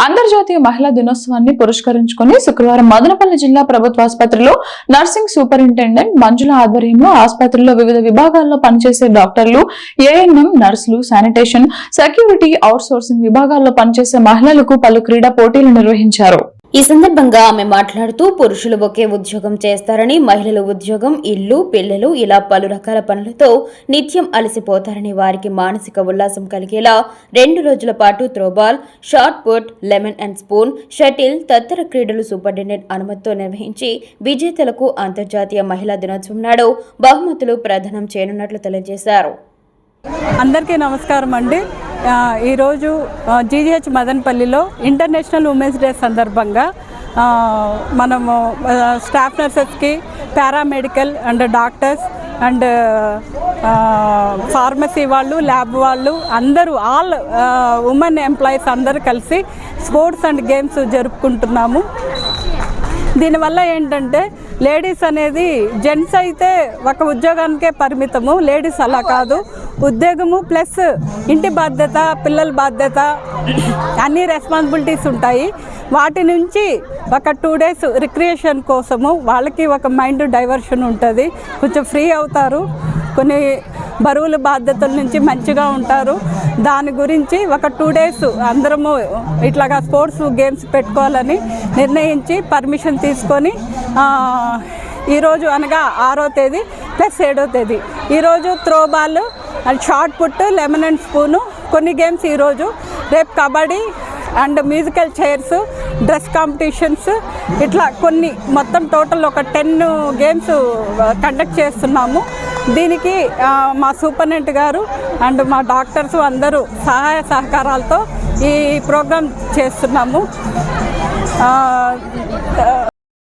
అంతర్జాతీయ మహిళా దినోత్సవాన్ని పురస్కరించుకుని శుక్రవారం మదనపల్లి జిల్లా ప్రభుత్వ ఆసుపత్రిలో నర్సింగ్ సూపరింటెండెంట్ మంజుల ఆధ్వర్యంలో ఆసుపత్రిలో వివిధ విభాగాల్లో పనిచేసే డాక్టర్లు, ఏఎన్ఎం, నర్సులు, శానిటేషన్, సెక్యూరిటీ, అవుట్ సోర్సింగ్ విభాగాల్లో పనిచేసే మహిళలకు పలు క్రీడా పోటీలు నిర్వహించారు. ఈ సందర్భంగా ఆమె మాట్లాడుతూ పురుషులు ఒకే ఉద్యోగం చేస్తారని, మహిళలు ఉద్యోగం, ఇల్లు, పిల్లలు ఇలా పలు రకాల పనులతో నిత్యం అలసిపోతారని, వారికి మానసిక ఉల్లాసం కలిగేలా 2 రోజుల పాటు throwball, shot put, lemon and spoon, shuttle తదితర క్రీడలు సూపరింటెండెంట్ అనుమతితో నిర్వహించి విజేతలకు అంతర్జాతీయ మహిళా దినోత్సవం నాడు బహుమతులు ప్రదానం చేయనున్నట్లు తెలియజేశారు. అందరికీ నమస్కారం అండి. ఈరోజు జీజీహెచ్ మదనపల్లిలో ఇంటర్నేషనల్ ఉమెన్స్ డే సందర్భంగా మనము స్టాఫ్ నర్సెస్కి, paramedical and doctors and pharmacy వాళ్ళు, ల్యాబ్ వాళ్ళు అందరూ ఆల్ ఉమెన్ ఎంప్లాయీస్ అందరూ కలిసి స్పోర్ట్స్ అండ్ గేమ్స్ జరుపుకుంటున్నాము. దీనివల్ల ఏంటంటే లేడీస్ అనేది జెంట్స్ అయితే ఒక ఉద్యోగానికే పరిమితము, లేడీస్ అలా కాదు. ఉద్యోగము ప్లస్ ఇంటి బాధ్యత, పిల్లల బాధ్యత అన్ని రెస్పాన్సిబిలిటీస్ ఉంటాయి. వాటి నుంచి ఒక 2 days రిక్రియేషన్ కోసము వాళ్ళకి ఒక మైండ్ డైవర్షన్ ఉంటుంది, కొంచెం ఫ్రీ అవుతారు, కొన్ని బరువుల బాధ్యతల నుంచి మంచిగా ఉంటారు. దాని గురించి ఒక 2 days అందరము ఇట్లాగా స్పోర్ట్స్ గేమ్స్ పెట్టుకోవాలని నిర్ణయించి పర్మిషన్ తీసుకొని ఈరోజు అనగా 6వ తేదీ ప్లస్ 7వ తేదీ ఈరోజు throwball and shot put, lemon and spoon కొన్ని గేమ్స్ ఈరోజు, రేపు kabaddi and musical chairs, dress competitions ఇట్లా కొన్ని మొత్తం టోటల్ ఒక 10 గేమ్స్ కండక్ట్ చేస్తున్నాము. దీనికి మా సూపరింటెండెంట్ గారు అండ్ మా డాక్టర్స్ అందరూ సహాయ సహకారాలతో ఈ ప్రోగ్రాం చేస్తున్నాము.